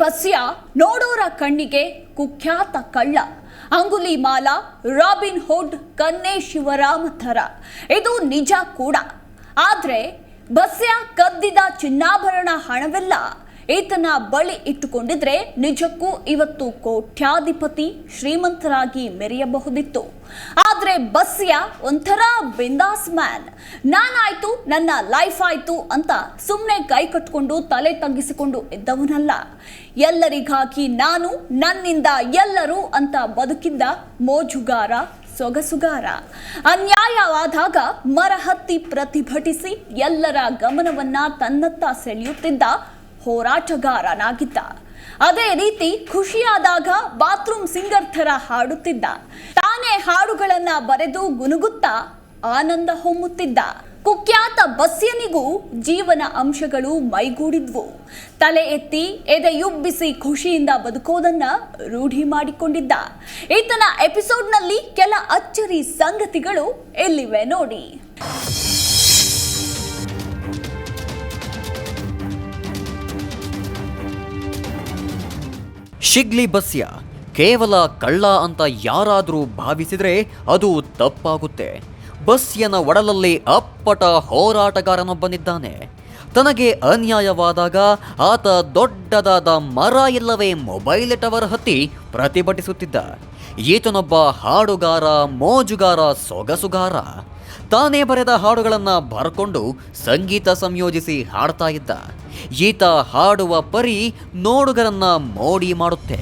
ಬಸ್ಯ ನೋಡೋರ ಕಣ್ಣಿಗೆ ಕುಖ್ಯಾತ ಕಳ್ಳ, ಅಂಗುಲಿಮಾಲ, ರಾಬಿನ್ ಹುಡ್, ಕನ್ನೆ ಶಿವರಾಮ ಥರ. ಇದು ನಿಜ ಕೂಡ. ಆದ್ರೆ ಬಸ್ಯ ಕದ್ದಿದ ಚಿನ್ನಾಭರಣ ಹಣವೆಲ್ಲ ಈತನ ಬಳಿ ಇಟ್ಟುಕೊಂಡಿದ್ರೆ ನಿಜಕ್ಕೂ ಇವತ್ತು ಕೋಟ್ಯಾಧಿಪತಿ ಶ್ರೀಮಂತರಾಗಿ ಮೆರೆಯಬಹುದಿತ್ತು. ಆದ್ರೆ ಬಸ್ಯ ಒಂಥರ ಬಿಂದಾಸ್ ಮ್ಯಾನ್. ನಾನಾಯ್ತು, ನನ್ನ ಲೈಫ್ ಆಯ್ತು ಅಂತ ಸುಮ್ಮನೆ ಕೈ ಕಟ್ಕೊಂಡು ತಲೆ ತಗ್ಗಿಸಿಕೊಂಡು ಇದ್ದವನಲ್ಲ. ಎಲ್ಲರಿಗಾಗಿ ನಾನು, ನನ್ನಿಂದ ಎಲ್ಲರೂ ಅಂತ ಬದುಕಿದ್ದ ಮೋಜುಗಾರ, ಸೊಗಸುಗಾರ. ಅನ್ಯಾಯವಾದಾಗ ಮರ ಹತ್ತಿ ಪ್ರತಿಭಟಿಸಿ ಎಲ್ಲರ ಗಮನವನ್ನ ತನ್ನತ್ತ ಸೆಳೆಯುತ್ತಿದ್ದ ಹೋರಾಟಗಾರನಾಗಿದ್ದ. ಅದೇ ರೀತಿ ಖುಷಿಯಾದಾಗ ಬಾತ್ರೂಮ್ ಸಿಂಗರ್ ಥರ ಹಾಡುತ್ತಿದ್ದ. ತಾನೇ ಹಾಡುಗಳನ್ನ ಬರೆದು ಗುನುಗುತ್ತಾ ಆನಂದ ಹೊಮ್ಮುತ್ತಿದ್ದ. ಕುಖ್ಯಾತ ಬಸ್ಯನಿಗೂ ಜೀವನ ಅಂಶಗಳು ಮೈಗೂಡಿದ್ವು. ತಲೆ ಎತ್ತಿ ಎದೆಯುಬ್ಬಿಸಿ ಖುಷಿಯಿಂದ ಬದುಕೋದನ್ನ ರೂಢಿ ಮಾಡಿಕೊಂಡಿದ್ದ. ಈತನ ಎಪಿಸೋಡ್ನಲ್ಲಿ ಕೆಲ ಅಚ್ಚರಿ ಸಂಗತಿಗಳು ಎಲ್ಲಿವೆ ನೋಡಿ. ಶಿಗ್ಲಿ ಬಸ್ಯ ಕೇವಲ ಕಳ್ಳ ಅಂತ ಯಾರಾದರೂ ಭಾವಿಸಿದ್ರೆ ಅದು ತಪ್ಪಾಗುತ್ತೆ. ಬಸ್ಯನ ಒಡಲಲ್ಲಿ ಅಪ್ಪಟ ಹೋರಾಟಗಾರನೊಬ್ಬನಿದ್ದಾನೆ. ತನಗೆ ಅನ್ಯಾಯವಾದಾಗ ಆತ ದೊಡ್ಡದಾದ ಮರ ಇಲ್ಲವೇ ಮೊಬೈಲ್ ಟವರ್ ಹತ್ತಿ ಪ್ರತಿಭಟಿಸುತ್ತಿದ್ದ. ಈತನೊಬ್ಬ ಹಾಡುಗಾರ, ಮೋಜುಗಾರ, ಸೊಗಸುಗಾರ. ತಾನೇ ಬರೆದ ಹಾಡುಗಳನ್ನು ಬರ್ಕೊಂಡು ಸಂಗೀತ ಸಂಯೋಜಿಸಿ ಹಾಡ್ತಾ ಇದ್ದ. ಈತ ಹಾಡುವ ಪರಿ ನೋಡುಗರನ್ನ ಮೋಡಿ ಮಾಡುತ್ತೆ.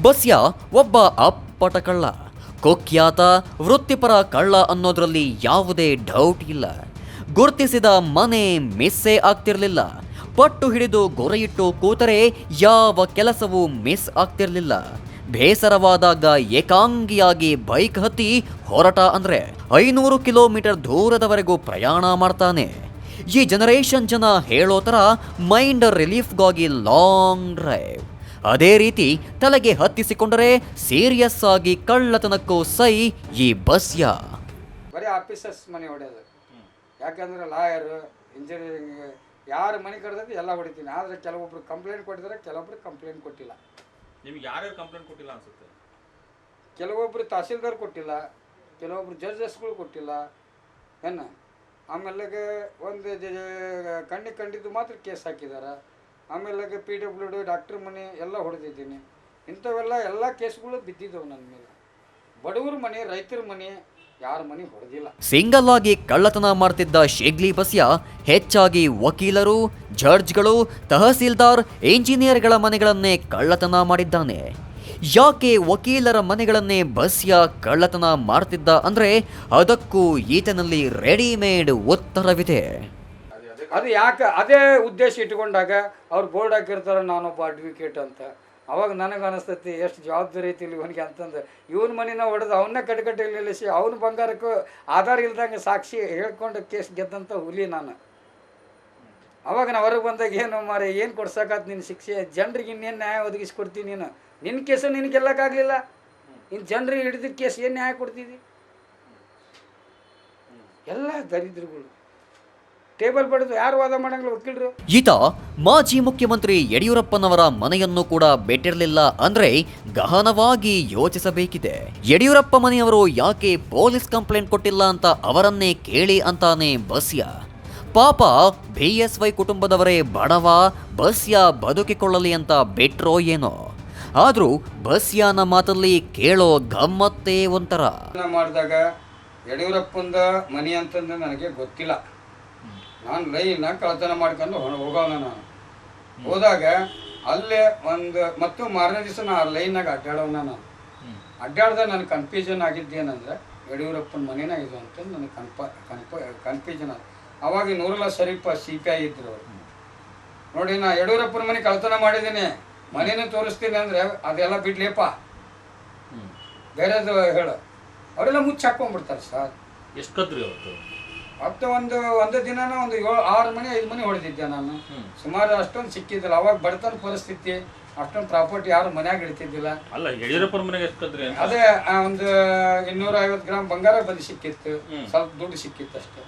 ಬಸ್ಯ ಒಬ್ಬ ಅಪ್ಪಟ ಕಳ್ಳ, ಕುಖ್ಯಾತ ವೃತ್ತಿಪರ ಕಳ್ಳ ಅನ್ನೋದ್ರಲ್ಲಿ ಯಾವುದೇ ಡೌಟ್ ಇಲ್ಲ. ಗುರುತಿಸಿದ ಮನೆ ಮಿಸ್ಸೇ ಆಗ್ತಿರ್ಲಿಲ್ಲ. ಪಟ್ಟು ಹಿಡಿದು ಗೊರೆಯಿಟ್ಟು ಕೂತರೆ ಯಾವ ಕೆಲಸವೂ ಮಿಸ್ ಆಗ್ತಿರ್ಲಿಲ್ಲ. ಬೇಸರವಾದಾಗ ಏಕಾಂಗಿಯಾಗಿ ಬೈಕ್ ಹತ್ತಿ ಹೊರಟ ಅಂದ್ರೆ 500 ಕಿಲೋಮೀಟರ್ ದೂರದವರೆಗೂ ಪ್ರಯಾಣ ಮಾಡ್ತಾನೆ. ಈ ಜನರೇಷನ್ ಜನ ಹೇಳೋ ಥರ ಮೈಂಡ್ ರಿಲೀಫ್ಗಾಗಿ ಲಾಂಗ್ ಡ್ರೈವ್. ಅದೇ ರೀತಿ ತಲೆಗೆ ಹತ್ತಿಸಿಕೊಂಡರೆ ಸೀರಿಯಸ್ ಆಗಿ ಕಳ್ಳತನಕ್ಕೂ ಸೈ ಈ ಬಸ್ಯ. ಬರೀ ಆಫೀಸರ್ಸ್ ಮನೆ ಹೊಡೆಯೋದು. ಯಾಕಂದ್ರೆ ಲಾಯರು, ಇಂಜಿನಿಯರಿಂಗ್ ಯಾರು ಮನೆ ಕಡ್ದೈತಿ ಎಲ್ಲ ಹೊಡಿತೀನಿ. ಆದರೆ ಕೆಲವೊಬ್ರು ಕಂಪ್ಲೇಂಟ್ ಕೊಟ್ಟಿದ್ದಾರೆ, ಕೆಲವೊಬ್ರು ಕಂಪ್ಲೇಂಟ್ ಕೊಟ್ಟಿಲ್ಲ. ನಿಮ್ಗೆ ಯಾರ್ಯಾರು ಕಂಪ್ಲೇಂಟ್ ಕೊಟ್ಟಿಲ್ಲ ಅನ್ಸುತ್ತೆ? ಕೆಲವೊಬ್ರು ತಹಸೀಲ್ದಾರ್ ಕೊಟ್ಟಿಲ್ಲ, ಕೆಲವೊಬ್ರು ಜಡ್ಜಸ್ಗಳು ಕೊಟ್ಟಿಲ್ಲ. ಆಮೇಲೆ ಒಂದು ಕಣ್ಣಿಗೆ ಕಂಡಿದ್ದು ಮಾತ್ರ ಕೇಸ್ ಹಾಕಿದ್ದಾರೆ. ಆಮೇಲೆ PWD ಡಾಕ್ಟ್ರ್ ಮನೆ ಎಲ್ಲ ಹೊಡೆದಿದ್ದೀನಿ. ಇಂಥವೆಲ್ಲ ಎಲ್ಲ ಕೇಸ್ಗಳು ಬಿದ್ದಿದ್ದವು ನನ್ನ ಮೇಲೆ. ಬಡವ್ರ ಮನೆ, ರೈತರ ಮನೆ, ಯಾರ ಮನೆ ಹೊಡೆದಿಲ್ಲ. ಸಿಂಗಲ್ ಆಗಿ ಕಳ್ಳತನ ಮಾಡ್ತಿದ್ದ ಶಿಗ್ಲಿ ಬಸ್ಯ ಹೆಚ್ಚಾಗಿ ವಕೀಲರು, ಜಡ್ಜ್ಗಳು, ತಹಸೀಲ್ದಾರ್, ಇಂಜಿನಿಯರ್ಗಳ ಮನೆಗಳನ್ನೇ ಕಳ್ಳತನ ಮಾಡಿದ್ದಾನೆ. ಯಾಕೆ ವಕೀಲರ ಮನೆಗಳನ್ನೇ ಬಸ್ಯ ಕಳ್ಳತನ ಮಾಡ್ತಿದ್ದ ಅಂದ್ರೆ ಅದಕ್ಕೂ ಈತನಲ್ಲಿ ರೆಡಿಮೇಡ್ ಉತ್ತರವಿದೆ. ಅದು ಯಾಕೆ ಅದೇ ಉದ್ದೇಶ ಇಟ್ಕೊಂಡಾಗ ಅವ್ರು ಬೋರ್ಡ್ ಹಾಕಿರ್ತಾರೆ ನಾನೊಬ್ಬ ಅಡ್ವೊಕೇಟ್ ಅಂತ. ಅವಾಗ ನನಗೆ ಅನಿಸ್ತೈತಿ ಎಷ್ಟು ಜವಾಬ್ದಾರಿ ಐತಿ ಇವನಿಗೆ ಅಂತಂದು. ಇವನ ಮನೆನ ಹೊಡೆದು ಅವನ್ನ ಕಟ್ಕಟ್ಟೆ ನಿಲ್ಲಿಸಿ ಅವನ ಬಂಗಾರಕ್ಕೂ ಆಧಾರ ಇಲ್ದಂಗೆ ಸಾಕ್ಷಿ ಹೇಳ್ಕೊಂಡು ಕೇಸ್ ಗೆದ್ದಂಥ ಹುಲಿ ನಾನು. ಅವಾಗ ನಾವು ಹೊರಗೆ ಬಂದಾಗ ಏನು ಮಾರೆ ಏನು ಕೊಡ್ಸೋಕಾತ್ ನಿನ್ನ ಶಿಕ್ಷೆ, ಜನರಿಗೆ ಇನ್ನೇನು ನ್ಯಾಯ ಒದಗಿಸ್ಕೊಡ್ತೀನಿ ನೀನು. ನಿನ್ನ ಕೇಸು ನಿನಗೆ ಗೆಲ್ಲಕ್ಕಾಗಲಿಲ್ಲ, ಇನ್ನು ಜನರಿಗೆ ಹಿಡಿದ ಕೇಸ್ ಏನು ನ್ಯಾಯ ಕೊಡ್ತಿದ್ದಿ? ಎಲ್ಲ ದರಿದ್ರಗಳು ಟೇಬಲ್ ಬಡಿದು ಯಾರು ವಾದ ಮಾಡಂಗಿಲ್ಲ ವಕೀಲರು. ಈತ ಮಾಜಿ ಮುಖ್ಯಮಂತ್ರಿ ಯಡಿಯೂರಪ್ಪನವರ ಮನೆಯನ್ನು ಕೂಡ ಬಿಟ್ಟಿರಲಿಲ್ಲ ಅಂದ್ರೆ ಗಹನವಾಗಿ ಯೋಚಿಸಬೇಕಿದೆ. ಯಡಿಯೂರಪ್ಪ ಮನೆಯವರು ಯಾಕೆ ಪೊಲೀಸ್ ಕಂಪ್ಲೇಂಟ್ ಕೊಟ್ಟಿಲ್ಲ ಅಂತ ಅವರನ್ನೇ ಕೇಳಿ ಅಂತಾನೆ ಬಸ್ಯ. ಪಾಪ BSY ಕುಟುಂಬದವರೇ ಬಡವ, ಬಸ್ಯ ಬದುಕಿಕೊಳ್ಳಲಿ ಅಂತ ಬಿಟ್ರೋ ಏನೋ. ಆದ್ರೂ ಬಸ್ಯನ ಮಾತಲ್ಲಿ ಕೇಳೋ ಗಮ್ಮತ್ತೇ ಒಂಥರ. ಮಾಡಿದಾಗ ಯಡಿಯೂರಪ್ಪಂದ ಮನೆ ಅಂತಂದ್ರೆ ನನಗೆ ಗೊತ್ತಿಲ್ಲ. ನಾನು ಲೈನ್ನ ಕಳ್ತನ ಮಾಡ್ಕೊಂಡು ಹೋಗೋಣ. ನಾನು ಹೋದಾಗ ಅಲ್ಲೇ ಒಂದು ಮತ್ತು ಮಾರನೇ ದಿವಸ ನಾನು ಲೈನ್ನಾಗ ಅಡ್ಡಾಡೋಣ. ನಾನು ಅಡ್ಡಾಡ್ದಾಗ ನನಗೆ ಕನ್ಫ್ಯೂಷನ್ ಆಗಿದ್ದೇನೆಂದ್ರೆ ಯಡಿಯೂರಪ್ಪನ ಮನೆನ ಇದು ಅಂತ ನನಗೆ ಕನ್ಫ್ಯೂಷನ್ ಆಗ. ಅವಾಗ ನೂರುಲ್ಲಾ ಶರೀಫ್ CPI ಇದ್ರು ಅವರು. ನೋಡಿ ನಾ ಯಡಿಯೂರಪ್ಪನ ಮನೆ ಕಳ್ತನ ಮಾಡಿದ್ದೀನಿ, ಮನೇನ ತೋರಿಸ್ತೀನಿ ಅಂದರೆ ಅದೆಲ್ಲ ಬಿಡ್ಲಿಪ್ಪ, ಬೇರೆದು ಹೇಳು. ಅವರೆಲ್ಲ ಮುಚ್ಚಿ ಹಾಕೊಂಡ್ಬಿಡ್ತಾರೆ ಸರ್. ಎಷ್ಟು ಕದ್ರಿ ಅವತ್ತು? ಮತ್ತೆ ಒಂದು ದಿನ ಒಂದು 6 ಮನೆ 5 ಮನೆ ಹೊಡೆದಿದ್ದೆ ನಾನು. ಸುಮಾರು ಅಷ್ಟೊಂದು ಸಿಕ್ಕಿದ್ದಿಲ್ಲ. ಅವಾಗ ಬಡತನ ಪರಿಸ್ಥಿತಿ, ಅಷ್ಟೊಂದು ಪ್ರಾಪರ್ಟಿ ಯಾರು ಮನ್ಯಾಗ ಇಡ್ತಿದ್ದಿಲ್ಲ. ಅಲ್ಲ, ಯಡಿಯೂರಪ್ಪನ ಮನೆಗೆ ಎಷ್ಟು ಕದ್ರಿ? ಅದೇ ಒಂದು 250 ಗ್ರಾಮ್ ಬಂಗಾರ ಬಂದು ಸಿಕ್ಕಿತ್ತು, ಸ್ವಲ್ಪ ದುಡ್ಡು ಸಿಕ್ಕಿತ್ತು ಅಷ್ಟೇ.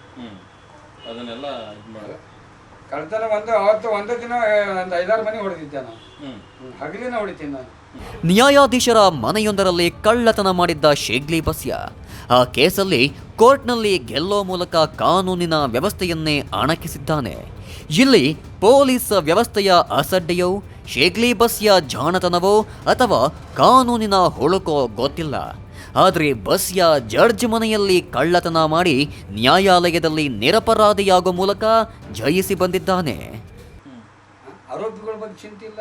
ಅದನ್ನೆಲ್ಲ ಕಳ್ತನ ಅವತ್ತು ಒಂದೇ ದಿನ ಒಂದು 5-6 ಮನೆ ಹೊಡೆದಿದ್ದೆ ನಾನು. ಹಗಲಿನ ಹೊಡಿತೀನಿ ನಾನು. ನ್ಯಾಯಾಧೀಶರ ಮನೆಯೊಂದರಲ್ಲಿ ಕಳ್ಳತನ ಮಾಡಿದ್ದ ಶೇಗ್ಲಿ ಬಸ್ಯ ಆ ಕೇಸಲ್ಲಿ ಕೋರ್ಟ್ನಲ್ಲಿ ಗೆಲ್ಲೋ ಮೂಲಕ ಕಾನೂನಿನ ವ್ಯವಸ್ಥೆಯನ್ನೇ ಅಣಕಿಸಿದ್ದಾನೆ. ಇಲ್ಲಿ ಪೊಲೀಸ್ ವ್ಯವಸ್ಥೆಯ ಅಸಡ್ಡೆಯೋ, ಶೇಗ್ಲಿ ಬಸ್ಯ ಜಾಣತನವೋ ಅಥವಾ ಕಾನೂನಿನ ಹುಳುಕೋ ಗೊತ್ತಿಲ್ಲ. ಆದರೆ ಬಸ್ಯ ಜಡ್ಜ್ ಮನೆಯಲ್ಲಿ ಕಳ್ಳತನ ಮಾಡಿ ನ್ಯಾಯಾಲಯದಲ್ಲಿ ನಿರಪರಾಧಿಯಾಗೋ ಮೂಲಕ ಜಯಿಸಿ ಬಂದಿದ್ದಾನೆ. ಆರೋಪಿಗಳ ಬಗ್ಗೆ ಚಿಂತೆ ಇಲ್ಲ,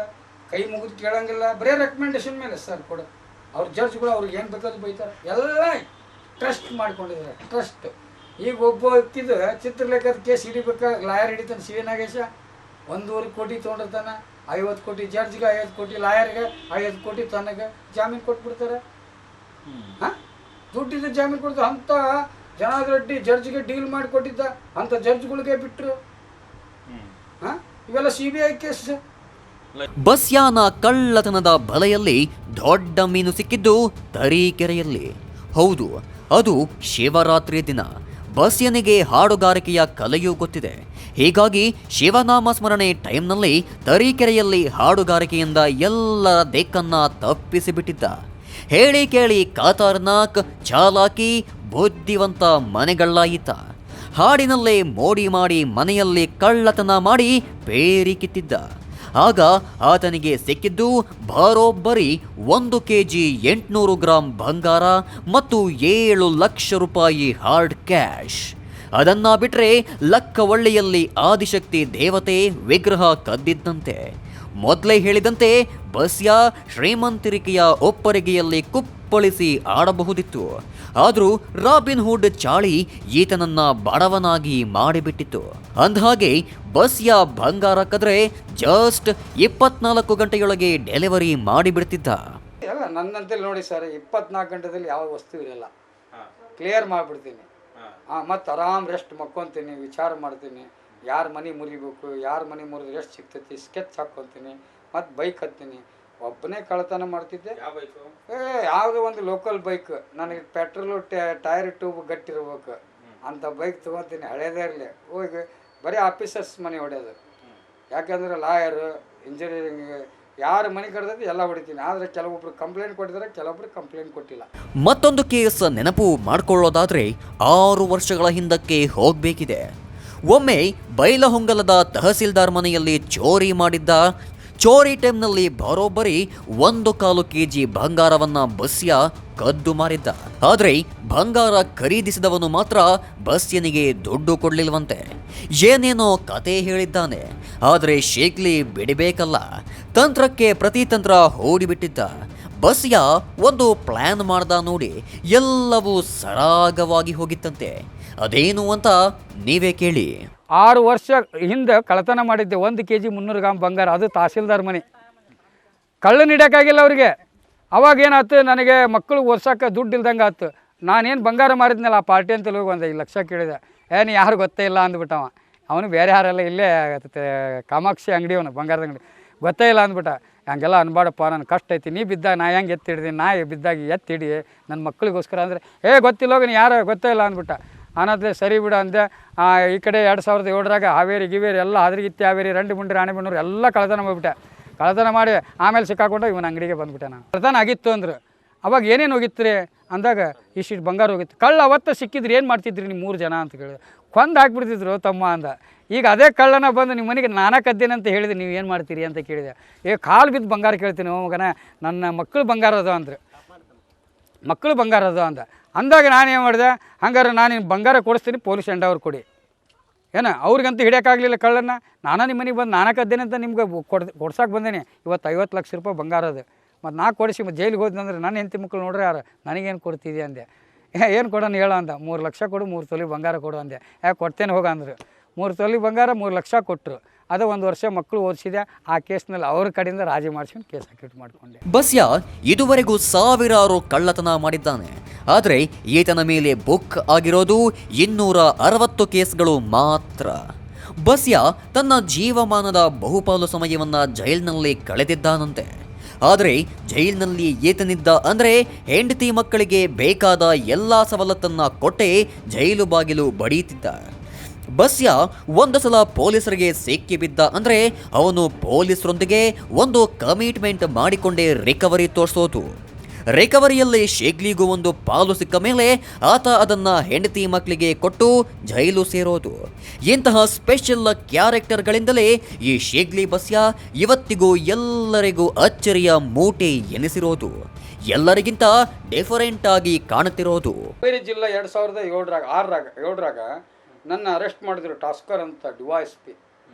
ಕೈ ಮುಗಿದು ಕೇಳಂಗಿಲ್ಲ, ಬರೀ ರೆಕಮೆಂಡೇಶನ್ ಮೇಲೆ ಸರ್ ಕೊಡು. ಅವ್ರ ಜಡ್ಜ್ಗಳು ಅವ್ರಿಗೆ ಏನು ಬೇಕಾದ್ರೂ ಬೈತಾರೆ, ಎಲ್ಲ ಟ್ರಸ್ಟ್ ಮಾಡ್ಕೊಂಡಿದ್ದಾರೆ. ಟ್ರಸ್ಟ್ ಈಗ ಒಬ್ಬ ವ್ಯಕ್ತಿದು ಚಿತ್ರಲೇಖದ ಕೇಸ್ ಹಿಡಿಬೇಕಾಗ ಲಾಯರ್ ಹಿಡಿತಾನೆ. ಸಿ ವಿ ನಾಗೇಶ 1.5 ಕೋಟಿ ತೊಗೊಂಡಿರ್ತಾನೆ. 50 ಕೋಟಿ ಜಡ್ಜ್ಗೆ, 50 ಕೋಟಿ ಲಾಯರ್ಗೆ, 50 ಕೋಟಿ ತನಗೆ ಜಾಮೀನು ಕೊಟ್ಬಿಡ್ತಾರೆ. ದುಡ್ಡಿದ್ದು ಜಾಮೀನು ಕೊಡ್ತಾರೆ. ಅಂಥ ಜನಾರ್ದನ್ ರೆಡ್ಡಿ ಜಡ್ಜ್ಗೆ ಡೀಲ್ ಮಾಡಿ ಕೊಟ್ಟಿದ್ದ ಅಂಥ ಜಡ್ಜ್ಗಳಿಗೆ ಬಿಟ್ಟರು. ಇವೆಲ್ಲ CBI ಕೇಸ್. ಬಸ್ಯಾನ ಕಳ್ಳತನದ ಬಲೆಯಲ್ಲಿ ದೊಡ್ಡ ಮೀನು ಸಿಕ್ಕಿದ್ದು ತರೀಕೆರೆಯಲ್ಲಿ. ಹೌದು, ಅದು ಶಿವರಾತ್ರಿ ದಿನ. ಬಸ್ಯನಿಗೆ ಹಾಡುಗಾರಿಕೆಯ ಕಲೆಯೂ ಗೊತ್ತಿದೆ. ಹೀಗಾಗಿ ಶಿವನಾಮ ಸ್ಮರಣೆ ಟೈಮ್ನಲ್ಲಿ ತರೀಕೆರೆಯಲ್ಲಿ ಹಾಡುಗಾರಿಕೆಯಿಂದ ಎಲ್ಲರ ದೇಕ್ಕನ್ನ ತಪ್ಪಿಸಿಬಿಟ್ಟಿದ್ದ. ಹೇಳಿ ಕೇಳಿ ಖತರ್ನಾಕ್, ಚಾಲಾಕಿ, ಬುದ್ಧಿವಂತ ಮನೆಗಳ್ಳಾಯಿತ. ಹಾಡಿನಲ್ಲೇ ಮೋಡಿ ಮಾಡಿ ಮನೆಯಲ್ಲಿ ಕಳ್ಳತನ ಮಾಡಿ ಬೇರಿ ಕಿತ್ತಿದ್ದ. ಆಗ ಆತನಿಗೆ ಸಿಕ್ಕಿದ್ದು ಬರೋಬ್ಬರಿ 1 kg 800 ಗ್ರಾಂ ಬಂಗಾರ ಮತ್ತು 7 ಲಕ್ಷ ರೂಪಾಯಿ ಹಾರ್ಡ್ ಕ್ಯಾಶ್. ಅದನ್ನ ಬಿಟ್ರೆ ಲಕ್ಕವಳ್ಳಿಯಲ್ಲಿ ಆದಿಶಕ್ತಿ ದೇವತೆ ವಿಗ್ರಹ ಕದ್ದಿದ್ದಂತೆ. ಮೊದಲೇ ಹೇಳಿದಂತೆ ಬಸ್ಯ ಶ್ರೀಮಂತಿರಿಕೆಯ ಒಪ್ಪರಿಗೆಯಲ್ಲಿ ಕುಪ್ಪಳಿಸಿ ಆಡಬಹುದಿತ್ತು. ಆದರೂ ರಾಬಿನ್ ಹುಡ್ ಚಾಳಿ ಈತನನ್ನ ಬಡವನಾಗಿ ಮಾಡಿಬಿಟ್ಟಿತ್ತು. ಅಂದಹಾಗೆ ಬಸ್ಯ ಬಂಗಾರ ಕದ್ರೆ ಜಸ್ಟ್ 24 ಗಂಟೆಯೊಳಗೆ ಡೆಲಿವರಿ ಮಾಡಿಬಿಡ್ತಿದ್ದ. ಎಲ್ಲ ನನ್ನಂತೇಳಿ ನೋಡಿ ಸರ್, 24 ಗಂಟೆದಲ್ಲಿ ಯಾವ ವಸ್ತು ಇರಲ್ಲ, ಕ್ಲಿಯರ್ ಮಾಡಿಬಿಡ್ತೀನಿ. ಮತ್ತು ಆರಾಮ್ ರೆಸ್ಟ್ ಮಕ್ಕೊತೀನಿ, ವಿಚಾರ ಮಾಡ್ತೀನಿ, ಯಾರ ಮನೆ ಮುರಿಬೇಕು, ಯಾರ ಮನೆ ಮುರಿದ್ರೆ ಎಷ್ಟು ಸಿಗ್ತೈತಿ, ಸ್ಕೆಚ್ ಹಾಕ್ಕೊತೀನಿ, ಮತ್ತು ಬೈಕ್ ಹತ್ತೀನಿ. ಒಬ್ಬನೇ ಕಳ್ಳತನ ಮಾಡ್ತಿದ್ದೆ. ಯಾವುದೋ ಒಂದು ಲೋಕಲ್ ಬೈಕ್, ನನಗೆ ಪೆಟ್ರೋಲು ಟೈರ್ ಟ್ಯೂಬ್ ಗಟ್ಟಿರ್ಬೇಕು ಅಂಥ ಬೈಕ್ ತೊಗೊತೀನಿ, ಹಳೇದೇ ಇರಲಿ. ಹೋಗಿ ಬರೀ ಆಫೀಸರ್ಸ್ ಮನೆ ಹೊಡೆಯೋದು. ಯಾಕೆಂದರೆ ಲಾಯರು, ಇಂಜಿನಿಯರಿಂಗ್, ಯಾರ ಮನೆ ಕಡ್ದೈತಿ ಎಲ್ಲ ಹೊಡಿತೀನಿ. ಆದರೆ ಕೆಲವೊಬ್ರು ಕಂಪ್ಲೇಂಟ್ ಕೊಟ್ಟಿದ್ದಾರೆ, ಕೆಲವೊಬ್ರು ಕಂಪ್ಲೇಂಟ್ ಕೊಟ್ಟಿಲ್ಲ. ಮತ್ತೊಂದು ಕೇಸ್ ನೆನಪು ಮಾಡ್ಕೊಳ್ಳೋದಾದ್ರೆ 6 ವರ್ಷಗಳ ಹಿಂದಕ್ಕೆ ಹೋಗಬೇಕಿದೆ. ಒಮ್ಮೆ ಬೈಲಹೊಂಗಲದ ತಹಸೀಲ್ದಾರ್ ಮನೆಯಲ್ಲಿ ಚೋರಿ ಮಾಡಿದ್ದ. ಚೋರಿ ಟೈಮ್ನಲ್ಲಿ ಬರೋಬ್ಬರಿ 1.25 kg ಬಂಗಾರವನ್ನ ಬಸ್ಯ ಕದ್ದು ಮಾರಿದ್ದ. ಆದ್ರೆ ಬಂಗಾರ ಖರೀದಿಸಿದವನು ಮಾತ್ರ ಬಸ್ಯನಿಗೆ ದುಡ್ಡು ಕೊಡ್ಲಿಲ್ವಂತೆ. ಏನೇನೋ ಕತೆ ಹೇಳಿದ್ದಾನೆ. ಆದ್ರೆ ಶೇಗ್ಲಿ ಬಿಡಬೇಕಲ್ಲ, ತಂತ್ರಕ್ಕೆ ಪ್ರತಿತಂತ್ರ ಹೂಡಿಬಿಟ್ಟಿದ್ದ. ಬಸ್ಯ ಒಂದು ಪ್ಲಾನ್ ಮಾಡ್ದ ನೋಡಿ, ಎಲ್ಲವೂ ಸರಾಗವಾಗಿ ಹೋಗಿತ್ತಂತೆ. ಅದೇನು ಅಂತ ನೀವೇ ಕೇಳಿ. 6 ವರ್ಷ ಹಿಂದೆ ಕಳ್ಳತನ ಮಾಡಿದ್ದೆ 1 kg 300 ಗ್ರಾಮ್ ಬಂಗಾರ. ಅದು ತಹಸೀಲ್ದಾರ್ ಮನೆ. ಕಳ್ಳು ಹಿಡಿಯೋಕ್ಕಾಗಿಲ್ಲ ಅವ್ರಿಗೆ. ಅವಾಗ ಏನಾಯ್ತು, ನನಗೆ ಮಕ್ಕಳು ಓದ್ಸೋಕೆ ದುಡ್ಡು ಇಲ್ದಂಗೆ ಆಯ್ತು. ನಾನೇನು ಬಂಗಾರ ಮಾರಿದ್ನಲ್ಲ ಆ ಪಾರ್ಟಿ ಅಂತೇಳಿ ಹೋಗಿ 1 ಲಕ್ಷ ಕೇಳಿದೆ. ಏನು ಯಾರು ಗೊತ್ತೇ ಇಲ್ಲ ಅಂದ್ಬಿಟ್ಟವ. ಅವನು ಬೇರೆ ಯಾರೆಲ್ಲ ಇಲ್ಲೇ ಕಾಮಾಕ್ಷಿ ಅಂಗಡಿ, ಅವನು ಬಂಗಾರದ ಅಂಗಡಿ, ಗೊತ್ತೇ ಇಲ್ಲ ಅಂದ್ಬಿಟ್ಟ. ಹಂಗೆಲ್ಲ ಅನ್ಬಾಡಪ್ಪ, ನನ್ನ ಕಷ್ಟ ಐತಿ, ನೀ ಬಿದ್ದಾಗ ನಾ ಹೆಂಗೆ ಎತ್ತಿ ಹಿಡ್ದೀನಿ, ನಾ ಬಿದ್ದಾಗ ಎತ್ತಿಡಿ ನನ್ನ ಮಕ್ಕಳಿಗೋಸ್ಕರ ಅಂದರೆ ಗೊತ್ತಿಲ್ಲ ಹೋಗಿ, ನೀ ಯಾರು ಗೊತ್ತೇ ಇಲ್ಲ ಅಂದ್ಬಿಟ್ಟ. ಅನ್ನೋದ್ಲೆ ಸರಿ ಬಿಡು ಅಂದೆ. ಈ ಕಡೆ 2007ರಾಗ ಹಾವೇರಿ ಗಿವೇರಿ ಎಲ್ಲ ಹಾದ್ರಿಗಿತ್ತಿ ಹಾವೇರಿ ರಂಡಿ ಮುಂಡ್ರಿ ಆಣೆಬೆನ್ನೂರು ಎಲ್ಲ ಕಳ್ಳತನ ಮಾಡಿಬಿಟ್ಟೆ. ಕಳ್ಳತನ ಮಾಡಿ ಆಮೇಲೆ ಸಿಕ್ಕಾಕೊಂಡು ಇವನ ಅಂಗಡಿಗೆ ಬಂದುಬಿಟ್ಟೆ. ನಾನು ಕಳ್ಳತನ ಆಗಿತ್ತು ಅಂದ್ರೆ ಅವಾಗ ಏನೇನು ಹೋಗಿತ್ತು ರೀ ಅಂದಾಗ ಇಷ್ಟು ಬಂಗಾರ ಹೋಗಿತ್ತು. ಕಳ್ಳ ಅವತ್ತು ಸಿಕ್ಕಿದ್ರಿ ಏನು ಮಾಡ್ತಿದ್ರಿ ನೀವು 3 ಜನ ಅಂತ ಕೇಳಿದೆ. ಕೊಂದು ಹಾಕ್ಬಿಡ್ತಿದ್ರು ತಮ್ಮ ಅಂದ. ಈಗ ಅದೇ ಕಳ್ಳನ ಬಂದು ನಿಮ್ಮ ಮನೆಗೆ ನಾನಾ ಕದ್ದೇನೆ ಅಂತ ಹೇಳಿದೆ, ನೀವು ಏನು ಮಾಡ್ತೀರಿ ಅಂತ ಕೇಳಿದೆ. ಕಾಲು ಬಿದ್ದು ಬಂಗಾರ ಕೇಳ್ತೀನಿ ಮಗನ, ನನ್ನ ಮಕ್ಕಳು ಬಂಗಾರ ಅದು ಅಂದ್ರೆ, ಮಕ್ಕಳು ಬಂಗಾರ ಅದು ಅಂದಾಗ ನಾನೇನು ಮಾಡಿದೆ, ಹಂಗಾರೆ ನಾನು ಬಂಗಾರ ಕೊಡಿಸ್ತೀನಿ, ಪೊಲೀಸ್ ಎಂಡವ್ರು ಕೊಡಿ. ಏನು ಅವ್ರಿಗಂತೂ ಹಿಡಿಯೋಕ್ಕಾಗಲಿಲ್ಲ ಕಳ್ಳನ್ನ. ನಾನಾ ನಿಮ್ಮ ಮನೆಗೆ ಬಂದು ನಾನಾ ಕದ್ದೇನೆ ಅಂತ ನಿಮ್ಗೆ ಕೊಡ್ಸಕ್ಕೆ ಬಂದೇನೆ. ಇವತ್ತು 50 ಲಕ್ಷ ರೂಪಾಯಿ ಬಂಗಾರ ಅದು. ಮತ್ತು ನಾ ಕೊಡಿಸಿ ಮತ್ತು ಜೈಲಿಗೆ ಹೋದ್ನಂದ್ರೆ ನನ್ನ ಹೆಂಡತಿ ಮಕ್ಕಳು ನೋಡ್ರೆ ಯಾರು ನನಗೇನು ಕೊಡ್ತಿದ್ದೆ ಅಂದೆ. ಏನು ಕೊಡೋಣ ಹೇಳೋ ಅಂದ. 3 ಲಕ್ಷ ಕೊಡು, 3 ತೊಲೆ ಬಂಗಾರ ಕೊಡು ಅಂದೆ. ಕೊಡ್ತೇನೆ ಹೋಗ ಅಂದರು. 3 ತೊಲೆ ಬಂಗಾರ 3 ಲಕ್ಷ ಕೊಟ್ಟರು. ಅದು 1 ವರ್ಷ ಮಕ್ಕಳು ಓದಿಸಿದೆ. ಆ ಕೇಸ್ನಲ್ಲಿ ಅವ್ರ ಕಡೆಯಿಂದ ರಾಜಿ ಮಾಡಿಸ್ಕೊಂಡು ಕೇಸ್ ಹಾಕಿಟ್ಟು ಮಾಡಿಕೊಂಡೆ. ಬಸ್ಯ ಇದುವರೆಗೂ ಸಾವಿರಾರು ಕಳ್ಳತನ ಮಾಡಿದ್ದಾನೆ. ಆದರೆ ಈತನ ಮೇಲೆ ಬುಕ್ ಆಗಿರೋದು 260 ಕೇಸ್ಗಳು ಮಾತ್ರ. ಬಸ್ಯ ತನ್ನ ಜೀವಮಾನದ ಬಹುಪಾಲು ಸಮಯವನ್ನ ಜೈಲಿನಲ್ಲಿ ಕಳೆದಿದ್ದಾನಂತೆ. ಆದರೆ ಜೈಲಿನಲ್ಲಿ ಈತನಿದ್ದ ಅಂದರೆ ಹೆಂಡತಿ ಮಕ್ಕಳಿಗೆ ಬೇಕಾದ ಎಲ್ಲ ಸವಲತ್ತನ್ನ ಕೊಟ್ಟೇ ಜೈಲು ಬಾಗಿಲು ಬಡಿಯುತ್ತಿದ್ದ. ಬಸ್ಯ ಒಂದು ಸಲ ಪೊಲೀಸರಿಗೆ ಸಿಕ್ಕಿಬಿದ್ದ ಅಂದ್ರೆ ಅವನು ಪೊಲೀಸರೊಂದಿಗೆ ಒಂದು ಕಮಿಟ್ಮೆಂಟ್ ಮಾಡಿಕೊಂಡೇ ರಿಕವರಿ ತೋರಿಸೋದು. ರಿಕವರಿಯಲ್ಲಿ ಶೇಗ್ಲಿಗೂ ಒಂದು ಪಾಲು ಸಿಕ್ಕ ಮೇಲೆ ಆತ ಅದನ್ನ ಹೆಂಡತಿ ಮಕ್ಕಳಿಗೆ ಕೊಟ್ಟು ಜೈಲು ಸೇರೋದು. ಇಂತಹ ಸ್ಪೆಷಲ್ ಕ್ಯಾರೆಕ್ಟರ್ಗಳಿಂದಲೇ ಈ ಶೇಗ್ಲಿ ಬಸ್ಯ ಇವತ್ತಿಗೂ ಎಲ್ಲರಿಗೂ ಅಚ್ಚರಿಯ ಮೂಟೆ ಎನಿಸಿರೋದು, ಎಲ್ಲರಿಗಿಂತ ಡಿಫರೆಂಟ್ ಆಗಿ ಕಾಣುತ್ತಿರೋದು. ಹಾವೇರಿ ಜಿಲ್ಲಾ 2007ರಾಗ ನನ್ನ ಅರೆಸ್ಟ್ ಮಾಡಿದ್ರು ಟಾಸ್ಕರ್ ಅಂತ DYSP.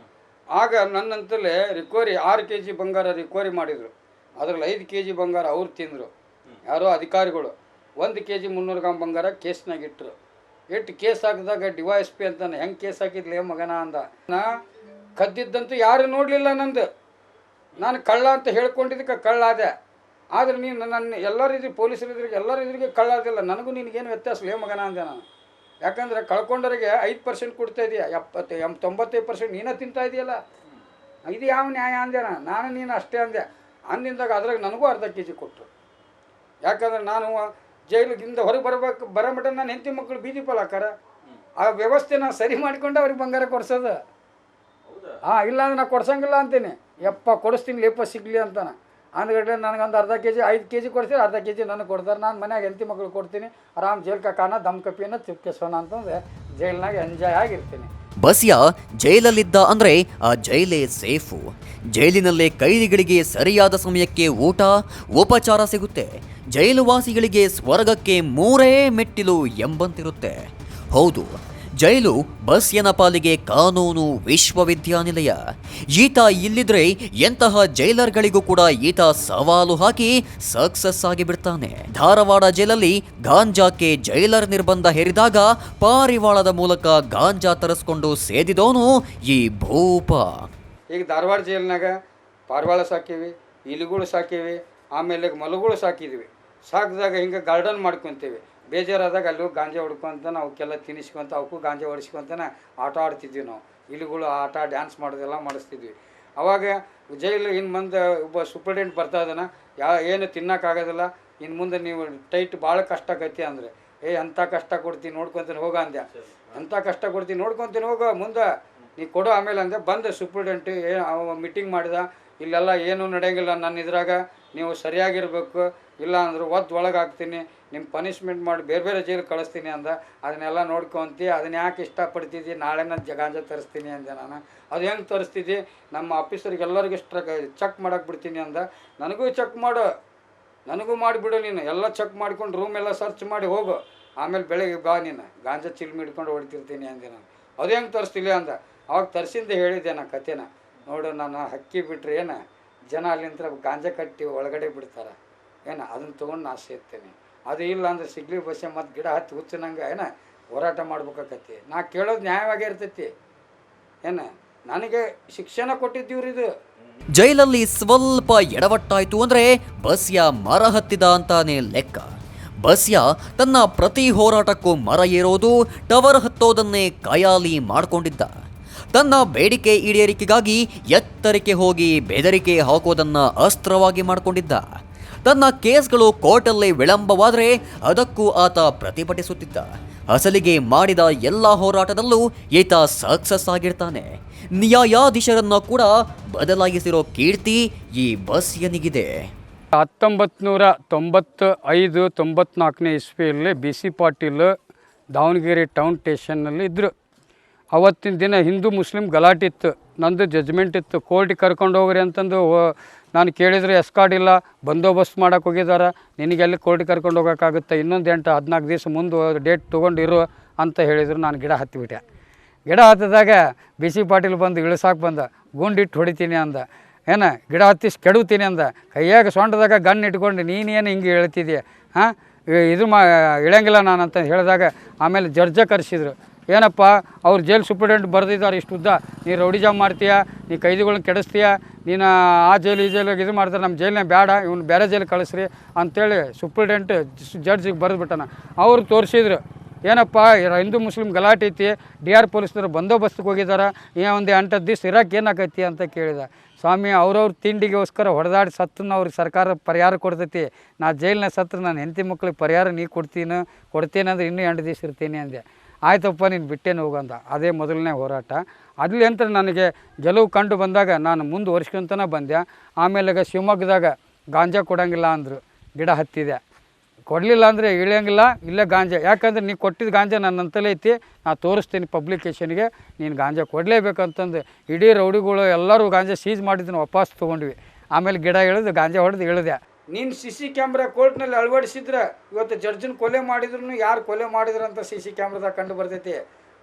ಆಗ ನನ್ನಂತಲೇ ರಿಕವರಿ 6 kg ಬಂಗಾರ ರಿಕವರಿ ಮಾಡಿದರು. ಅದರಲ್ಲಿ 5 kg ಬಂಗಾರ ಅವ್ರು ತಿಂದರು, ಯಾರೋ ಅಧಿಕಾರಿಗಳು. 1 kg 300 ಗ್ರಾಮ್ ಬಂಗಾರ ಕೇಸ್ನಾಗ ಇಟ್ಟರು. ಕೇಸ್ ಹಾಕಿದಾಗ DYSP ಅಂತಾನೆ, ಹೆಂಗೆ ಕೇಸ್ ಹಾಕಿದ್ಲೇ ಮಗನ ಅಂದ. ನಾ ಕದ್ದಿದ್ದಂತೂ ಯಾರು ನೋಡಲಿಲ್ಲ ನಂದು, ನಾನು ಕಳ್ಳ ಅಂತ ಹೇಳ್ಕೊಂಡಿದ್ದಕ್ಕೆ ಕಳ್ಳ ಆದೆ. ಆದರೆ ನೀನು ನನ್ನ ಎಲ್ಲರಿದ್ರು ಪೊಲೀಸರಿದ್ರಿಗೆ ಎಲ್ಲರಿದ್ರಿಗೆ ಕಳ್ಳ ಆದಿಲ್ಲ, ನನಗೂ ನಿನಗೇನು ವ್ಯತ್ಯಾಸ ಲೇ ಮಗನ ಅಂದೆ ನಾನು. ಯಾಕಂದರೆ ಕಳ್ಕೊಂಡವರಿಗೆ 5% ಕೊಡ್ತಾ ಇದೆಯಾ, 90% ನೀನೇ ತಿಂತಾ ಇದೆಯಲ್ಲ, ಇದು ಯಾವ ನ್ಯಾಯ ಅಂದೆ ನಾನು ನೀನು ಅಷ್ಟೇ ಅಂದೆ. ಅಂದಿಂದಾಗ ಅದ್ರಾಗ ನನಗೂ ಅರ್ಧ kg ಕೊಟ್ಟರು. ಯಾಕಂದ್ರೆ ನಾನು ಜೈಲಿಗಿಂದ ಹೊರಗೆ ಬರೋಮಟ ನಾನು ಹೆಂಡತಿ ಮಕ್ಕಳು ಬೀದಿ ಪಾಲಾಕಾರ, ಆ ವ್ಯವಸ್ಥೆ ನಾನು ಸರಿ ಮಾಡಿಕೊಂಡು ಅವ್ರಿಗೆ ಬಂಗಾರ ಕೊಡ್ಸೋದು. ಇಲ್ಲ ಅಂದ್ರೆ ನಾನು ಕೊಡ್ಸಂಗಿಲ್ಲ ಅಂತೀನಿ. ಕೊಡಿಸ್ತೀನಿ ಲೇಪ ಸಿಗಲಿ ಅಂತಾನೆ. ಅಂದ್ಗಡೆ ನನಗೊಂದು ಅರ್ಧ kg 5 kg ಕೊಡ್ತೀನಿ, ಅರ್ಧ kg ನನಗೆ ಕೊಡ್ತಾರೆ. ನಾನು ಮನ್ಯಾಗ ಹೆಂಡತಿ ಮಕ್ಕಳು ಕೊಡ್ತೀನಿ, ಆರಾಮ್ ಜೈಲ್ ಕಾನ ದಮ್ ಕಪ್ಪಿನ ಚಿಪ್ಕೆಸೋಣ ಅಂತಂದ್ರೆ ಜೈಲ್ನಾಗ ಎಂಜಾಯ್ ಆಗಿರ್ತೀನಿ. ಬಸ್ಯ ಜೈಲಲ್ಲಿದ್ದ ಅಂದ್ರೆ ಆ ಜೈಲೇ ಸೇಫು. ಜೈಲಿನಲ್ಲೇ ಕೈದಿಗಳಿಗೆ ಸರಿಯಾದ ಸಮಯಕ್ಕೆ ಊಟ ಉಪಚಾರ ಸಿಗುತ್ತೆ. ಜೈಲುವಾಸಿಗಳಿಗೆ ಸ್ವರ್ಗಕ್ಕೆ 3 ಮೆಟ್ಟಿಲು ಎಂಬಂತಿರುತ್ತೆ. ಹೌದು, ಜೈಲು ಬಸ್ಯನ ಪಾಲಿಗೆ ಕಾನೂನು ವಿಶ್ವವಿದ್ಯಾನಿಲಯ. ಈತ ಇಲ್ಲಿದ್ರೆ ಎಂತಹ ಜೈಲರ್ಗಳಿಗೂ ಕೂಡ ಈತ ಸವಾಲು ಹಾಕಿ ಸಕ್ಸಸ್ ಆಗಿ ಬಿಡ್ತಾನೆ. ಧಾರವಾಡ ಜೈಲಲ್ಲಿ ಗಾಂಜಾಕ್ಕೆ ಜೈಲರ್ ನಿರ್ಬಂಧ ಹೇರಿದಾಗ ಪಾರಿವಾಳದ ಮೂಲಕ ಗಾಂಜಾ ತರಿಸ್ಕೊಂಡು ಸೇದಿದವನು ಈ ಭೂಪ. ಈಗ ಧಾರವಾಡ ಜೈಲಿನಾಗ ಪಾರಿವಾಳ ಸಾಕೀವಿ, ಇಲಿಗಳು ಸಾಕೀವಿ, ಆಮೇಲೆ ಮಲಗಳು ಸಾಕಿದ್ವಿ. ಸಾಕಿದಾಗ ಹಿಂಗೆ ಗಾರ್ಡನ್ ಮಾಡ್ಕೊತೀವಿ. ಬೇಜಾರಾದಾಗ ಅಲ್ಲಿ ಗಾಂಜಾ ಹೊಡ್ಕೊಂತ ಅವಕ್ಕೆಲ್ಲ ತಿನ್ನಿಸ್ಕೊಂತ ಅವಕ್ಕೂ ಗಾಂಜಾ ಹೊಡಿಸ್ಕೊಂತನ ಆಟ ಆಡ್ತಿದ್ವಿ ನಾವು. ಇಲಿಗಳು ಆಟ ಡ್ಯಾನ್ಸ್ ಮಾಡೋದೆಲ್ಲ ಮಾಡಿಸ್ತಿದ್ವಿ. ಅವಾಗ ಜೈಲು ಇನ್ನು ಮುಂದೆ ಒಬ್ಬ ಸೂಪರ್ಡೆಂಟ್ ಬರ್ತಾ ಇದ್ದಾನೆ, ಏನು ತಿನ್ನೋಕ್ಕಾಗೋದಿಲ್ಲ, ಇನ್ನು ಮುಂದೆ ನೀವು ಟೈಟ್ ಭಾಳ ಕಷ್ಟ ಆಕೈತಿ ಅಂದರೆ, ಎಂಥ ಕಷ್ಟ ಕೊಡ್ತೀನಿ ನೋಡ್ಕೊತೀನಿ ಹೋಗ ಅಂದೆ. ಎಂಥ ಕಷ್ಟ ಕೊಡ್ತೀನಿ ನೋಡ್ಕೊತೀನಿ ಹೋಗ ಮುಂದೆ ನೀ ಕೊಡು ಆಮೇಲೆ ಅಂದೆ. ಬಂದೆ ಸೂಪರ್ಡೆಂಟ್ ಅವ ಮೀಟಿಂಗ್ ಮಾಡಿದ, ಇಲ್ಲೆಲ್ಲ ಏನೂ ನಡೆಯಂಗಿಲ್ಲ, ನನ್ನ ಇದ್ರಾಗ ನೀವು ಸರಿಯಾಗಿರ್ಬೇಕು, ಇಲ್ಲ ಅಂದ್ರೆ ಒಳಗೆ ಹಾಕ್ತೀನಿ, ನಿಮ್ಮ ಪನಿಷ್ಮೆಂಟ್ ಮಾಡಿ ಬೇರೆ ಬೇರೆ ಜೈಲಿಗೆ ಕಳಿಸ್ತೀನಿ ಅಂದ. ಅದನ್ನೆಲ್ಲ ನೋಡ್ಕೊಂತಿ, ಅದನ್ನ ಯಾಕೆ ಇಷ್ಟಪಡ್ತಿದ್ದಿ, ನಾಳೆ ನಾನು ಗಾಂಜಾ ತರಿಸ್ತೀನಿ ಅಂದೆ ನಾನು. ಅದು ಹೆಂಗೆ ತರಿಸ್ತಿದ್ದಿ, ನಮ್ಮ ಆಫೀಸರಿಗೆ ಎಲ್ಲರಿಗೂ ಚೆಕ್ ಮಾಡಕ್ಕೆ ಬಿಡ್ತೀನಿ ಅಂದ. ನನಗೂ ಚೆಕ್ ಮಾಡು, ನನಗೂ ಮಾಡಿಬಿಡು, ನೀನು ಎಲ್ಲ ಚೆಕ್ ಮಾಡ್ಕೊಂಡು ರೂಮ್ ಎಲ್ಲ ಸರ್ಚ್ ಮಾಡಿ ಹೋಗು, ಆಮೇಲೆ ಬೆಳಗ್ಗೆ ಬಾ, ನೀನು ಗಾಂಜಾ ಚಿಲ್ಮಿ ಹಿಡ್ಕೊಂಡು ಹೊಡಿತಿರ್ತೀನಿ ಅಂದೆ ನಾನು. ಅದು ಹೆಂಗೆ ತರಿಸ್ತಿಲ್ಲ ಅಂದ. ಅವಾಗ ತರಿಸಿಂದ ಹೇಳಿದ್ದೆ ನಾ ಕಥೆನ. ನೋಡು, ನಾನು ಹಕ್ಕಿ ಬಿಟ್ರೆ ಏನು ಜನ ಅಲ್ಲಿಂದ ಗಾಂಜಾ ಕಟ್ಟಿ ಒಳಗಡೆ ಬಿಡ್ತಾರೆ, ಅದನ್ನು ತೊಗೊಂಡು ನಾ ಸೇರ್ತೇನೆ. ಅದು ಇಲ್ಲ ಅಂದ್ರೆ ಸಿಗ್ಲಿ ಬಸ್ಸೆ ಮತ್ತು ಗಿಡ ಹತ್ತಿ ಹುಚ್ಚನಂಗೆ ಹೋರಾಟ ಮಾಡ್ಬೇಕಾಕತಿ. ನಾ ಕೇಳೋದು ನ್ಯಾಯವಾಗೇ ಇರ್ತೈತಿ. ನನಗೆ ಶಿಕ್ಷಣ ಕೊಟ್ಟಿದ್ದೀವ್ರಿದು. ಜೈಲಲ್ಲಿ ಸ್ವಲ್ಪ ಎಡವಟ್ಟಾಯ್ತು ಅಂದ್ರೆ ಬಸ್ಯ ಮರ ಹತ್ತಿದ ಅಂತಾನೆ ಲೆಕ್ಕ. ಬಸ್ಯ ತನ್ನ ಪ್ರತಿ ಹೋರಾಟಕ್ಕೂ ಮರ ಏರೋದು, ಟವರ್ ಹತ್ತೋದನ್ನೇ ಕಯಾಲಿ ಮಾಡಿಕೊಂಡಿದ್ದ. ತನ್ನ ಬೇಡಿಕೆ ಈಡೇರಿಕೆಗಾಗಿ ಎತ್ತರಕ್ಕೆ ಹೋಗಿ ಬೆದರಿಕೆ ಹಾಕೋದನ್ನ ಅಸ್ತ್ರವಾಗಿ ಮಾಡಿಕೊಂಡಿದ್ದ. ತನ್ನ ಕೇಸ್ಗಳು ಕೋರ್ಟಲ್ಲಿ ವಿಳಂಬವಾದರೆ ಅದಕ್ಕೂ ಆತ ಪ್ರತಿಭಟಿಸುತ್ತಿದ್ದ. ಅಸಲಿಗೆ ಮಾಡಿದ ಎಲ್ಲ ಹೋರಾಟದಲ್ಲೂ ಈತ ಸಕ್ಸಸ್ ಆಗಿರ್ತಾನೆ. ನ್ಯಾಯಾಧೀಶರನ್ನ ಕೂಡ ಬದಲಾಯಿಸಿರೋ ಕೀರ್ತಿ ಈ ಬಸ್ಯನಿಗಿದೆ. 1995-94 ಇಸ್ವಿಯಲ್ಲಿ BC ಪಾಟೀಲ್ ದಾವಣಗೆರೆ ಟೌನ್ ಸ್ಟೇಷನ್ನಲ್ಲಿ ಇದ್ದರು. ಅವತ್ತಿನ ದಿನ ಹಿಂದೂ ಮುಸ್ಲಿಂ ಗಲಾಟೆ ಇತ್ತು. ನಂದು ಜಜ್ಮೆಂಟ್ ಇತ್ತು. ಕೋರ್ಟಿಗೆ ಕರ್ಕೊಂಡು ಹೋಗ್ರಿ ಅಂತಂದು ನಾನು ಕೇಳಿದರೆ ಎಸ್ಕಾರ್ಡ್ ಇಲ್ಲ, ಬಂದೋಬಸ್ತ್ ಮಾಡೋಕೆ ಹೋಗಿದ್ದಾರೆ, ನಿನಗೆಲ್ಲಿ ಕೋರ್ಟಿಗೆ ಕರ್ಕೊಂಡು ಹೋಗೋಕ್ಕಾಗುತ್ತೆ, ಇನ್ನೊಂದು 8-14 ದಿವಸ ಮುಂದೆ ಡೇಟ್ ತೊಗೊಂಡಿರು ಅಂತ ಹೇಳಿದರು. ನಾನು ಗಿಡ ಹತ್ತಿಬಿಟ್ಟೆ. ಗಿಡ ಹತ್ತಿದಾಗ BC ಪಾಟೀಲ್ ಬಂದು ಇಳಿಸಾಕೆ ಬಂದ, ಗುಂಡಿಟ್ಟು ಹೊಡಿತೀನಿ ಅಂದ. ಗಿಡ ಹತ್ತಿಸಿ ಕೆಡುತ್ತೀನಿ ಅಂದ. ಕೈಯಾಗ ಸೊಂಟದಾಗ ಗನ್ ಇಟ್ಕೊಂಡು ನೀನೇನು ಹಿಂಗೆ ಹೇಳ್ತಿದ್ದೀಯ, ಇದು ಇಳಂಗಿಲ್ಲ ನಾನು ಅಂತ ಹೇಳಿದಾಗ ಆಮೇಲೆ ಜಡ್ಜ ಕರೆಸಿದ್ರು. ಏನಪ್ಪ, ಅವ್ರು ಜೈಲ್ ಸೂಪರ್ಡೆಂಟ್ ಬರೆದಿದ್ದಾರೆ ಇಷ್ಟು ಉದ್ದ, ನೀ ರೌಡಿಜಾಮ್ ಮಾಡ್ತೀಯ, ನೀ ಕೈದಿಗಳನ್ನ ಕೆಡಿಸ್ತೀಯ, ನೀನು ಆ ಜೈಲು ಈ ಜೈಲಿಗೆ ಇದು ಮಾಡ್ತಾರೆ, ನಮ್ಮ ಜೈಲಿನ ಬೇಡ, ಇವ್ನು ಬೇರೆ ಜೈಲಿಗೆ ಕಳಿಸ್ರಿ ಅಂತೇಳಿ ಸೂಪರ್ಡೆಂಟ್ ಜಡ್ಜಿಗೆ ಬರೆದ್ಬಿಟ್ಟಾನ. ಅವ್ರು ತೋರಿಸಿದ್ರು, ಏನಪ್ಪ ಹಿಂದೂ ಮುಸ್ಲಿಂ ಗಲಾಟೆ ಐತಿ, DR ಪೊಲೀಸ್ನವರು ಬಂದೋಬಸ್ತಿಗೆ ಹೋಗಿದ್ದಾರೆ, ಒಂದು 8 ದಿವಸ ಇರೋಕೆ ಏನಾಕೈತಿ ಅಂತ ಕೇಳಿದ. ಸ್ವಾಮಿ, ಅವ್ರವ್ರ ತಿಂಡಿಗೋಸ್ಕರ ಹೊಡೆದಾಡಿ ಸತ್ತನ್ನು ಅವ್ರಿಗೆ ಸರ್ಕಾರ ಪರಿಹಾರ ಕೊಡ್ತೈತಿ. ನಾ ಜೈಲಿನ ಸತ್ರ ನನ್ನ ಹೆಂಡತಿ ಮಕ್ಳಿಗೆ ಪರಿಹಾರ ನೀ ಕೊಡ್ತೀನಿ ಅಂದ್ರೆ ಇನ್ನೂ 8 ದಿವಸ ಇರ್ತೀನಿ ಅಂದೆ. ಆಯ್ತಪ್ಪ ನೀನು ಬಿಟ್ಟೇನು ಹೋಗಂದ. ಅದೇ ಮೊದಲನೇ ಹೋರಾಟ. ಅಲ್ಲಿ ಅಂತ ನನಗೆ ಗೆಲುವು ಕಂಡು ಬಂದಾಗ ನಾನು ಮುಂದುವರ್ಸ್ಕೊಂತನೇ ಬಂದೆ. ಆಮೇಲೆ ಶಿವಮೊಗ್ಗದಾಗ ಗಾಂಜಾ ಕೊಡೋಂಗಿಲ್ಲ ಅಂದರು, ಗಿಡ ಹತ್ತಿದೆ. ಕೊಡಲಿಲ್ಲ ಅಂದರೆ ಇಳಿಯೋಂಗಿಲ್ಲ, ಇಲ್ಲೇ ಗಾಂಜಾ, ಯಾಕಂದ್ರೆ ನೀನು ಕೊಟ್ಟಿದ್ದು ಗಾಂಜಾ ನನ್ನಂತಲೇ ಐತಿ, ನಾನು ತೋರಿಸ್ತೀನಿ ಪಬ್ಲಿಕೇಶನ್ಗೆ, ನೀನು ಗಾಂಜಾ ಕೊಡಲೇಬೇಕಂತಂದು ಇಡೀ ರೌಡಿಗಳು ಎಲ್ಲರೂ ಗಾಂಜಾ ಸೀಜ್ ಮಾಡಿದ್ದನ್ನು ವಾಪಸ್ ತೊಗೊಂಡ್ವಿ. ಆಮೇಲೆ ಗಿಡ ಇಳಿದು ಗಾಂಜಾ ಹೊಡೆದು ಇಳಿದೆ. ನೀನು CC ಕ್ಯಾಮ್ರಾ ಕೋರ್ಟ್ನಲ್ಲಿ ಅಳವಡಿಸಿದ್ರೆ ಇವತ್ತು ಜಡ್ಜನ್ ಕೊಲೆ ಮಾಡಿದ್ರು ಯಾರು ಕೊಲೆ ಮಾಡಿದ್ರು ಅಂತ CC ಕ್ಯಾಮ್ರಾದಾಗ ಕಂಡು ಬರ್ತೈತಿ.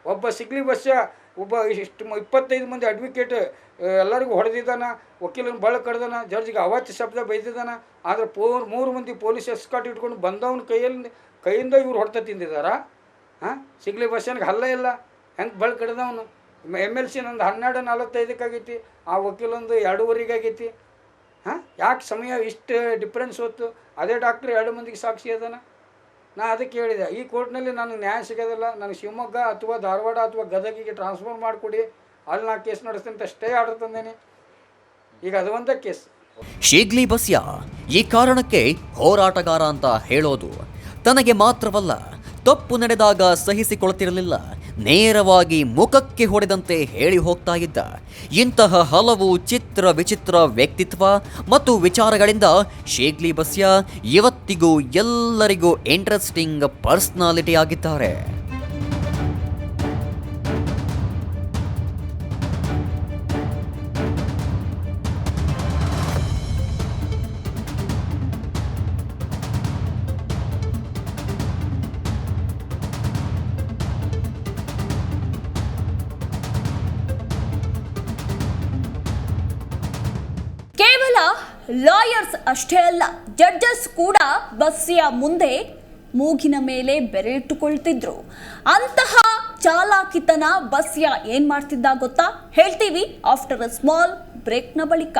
ಒಬ್ಬ ಸಿಗ್ಲಿ ಬಸ್ಸ ಒಬ್ಬ ಇಷ್ಟು 25 ಮಂದಿ ಅಡ್ವೊಕೇಟ್ ಎಲ್ಲರಿಗೂ ಹೊಡೆದಿದ್ದಾನ, ವಕೀಲನ ಬಳ ಕಡ್ದಾನ, ಜಡ್ಜ್ಗೆ ಅವಾಚ್ಯ ಶಬ್ದ ಬೈದಿದ್ದಾನ. ಆದರೆ 3 ಮಂದಿ ಪೊಲೀಸ್ ಎಸ್ಕಾಟ್ ಇಟ್ಕೊಂಡು ಬಂದವನ ಕೈಯಿಂದ ಇವ್ರು ಹೊಡೆತ ತಿಂದಿದ್ದಾರಾ? ಹಾಂ, ಸಿಗ್ಲಿ ಬಸ್ಸನಿಗೆ ಹಲ್ಲ ಇಲ್ಲ, ಹೆಂಗೆ ಬಳ ಕಡ್ದವನು. MLC ನಂದು 12:45 ಆಗೈತಿ, ಆ ವಕೀಲಂದು 2:15 ಆಗೈತಿ. ಹಾಂ, ಯಾಕೆ ಸಮಯ ಇಷ್ಟು ಡಿಫ್ರೆನ್ಸ್ ಹೊತ್ತು? ಅದೇ ಡಾಕ್ಟ್ರ್ 2 ಮಂದಿಗೆ ಸಾಕ್ಷಿ ಅದಾನ. ನಾ ಅದಕ್ಕೆ ಹೇಳಿದೆ, ಈ ಕೋರ್ಟ್ನಲ್ಲಿ ನನಗೆ ನ್ಯಾಯ ಸಿಗೋದಿಲ್ಲ, ನನಗೆ ಶಿವಮೊಗ್ಗ ಅಥವಾ ಧಾರವಾಡ ಅಥವಾ ಗದಗಿಗೆ ಟ್ರಾನ್ಸ್ಫರ್ ಮಾಡಿಕೊಡಿ, ಅಲ್ಲಿ ನಾ ಕೇಸ್ ನಡೆಸ್ತೀನಿ ಅಂತ ಸ್ಟೇ ಆರ್ಡರ್ ತಂದೇನೆ. ಈಗ ಅದು ಒಂದೇ ಕೇಸ್. ಶೀಗ್ಲಿ ಬಸ್ಯ ಈ ಕಾರಣಕ್ಕೆ ಹೋರಾಟಗಾರ ಅಂತ ಹೇಳೋದು ತನಗೆ ಮಾತ್ರವಲ್ಲ, ತಪ್ಪು ನಡೆದಾಗ ಸಹಿಸಿಕೊಳ್ತಿರಲಿಲ್ಲ, ನೇರವಾಗಿ ಮುಖಕ್ಕೆ ಹೊಡೆದಂತೆ ಹೇಳಿ ಹೋಗ್ತಾ ಇದ್ದ. ಇಂತಹ ಹಲವು ಚಿತ್ರ ವಿಚಿತ್ರ ವ್ಯಕ್ತಿತ್ವ ಮತ್ತು ವಿಚಾರಗಳಿಂದ ಶೀಗ್ಲಿ ಬಸ್ಯ ಇವತ್ತಿಗೂ ಎಲ್ಲರಿಗೂ ಇಂಟ್ರೆಸ್ಟಿಂಗ್ ಪರ್ಸನಾಲಿಟಿ ಆಗಿದ್ದಾರೆ. ಕೇವಲ ಲಾಯರ್ಸ್ ಅಷ್ಟೇ ಅಲ್ಲ, ಜಡ್ಜಸ್ ಕೂಡ ಬಸ್ಸಿಯ ಮುಂದೆ ಮೂಗಿನ ಮೇಲೆ ಬೆರೆಯಿಟ್ಟುಕೊಳ್ತಿದ್ರು. ಅಂತಹ ಚಾಲಾಕಿತನ ಬಸ್ಯ ಏನ್ ಮಾಡ್ತಿದ್ದ ಗೊತ್ತಾ? ಹೇಳ್ತೀವಿ ಆಫ್ಟರ್ ಅ ಸ್ಮಾಲ್ ಬ್ರೇಕ್ನ ಬಳಿಕ.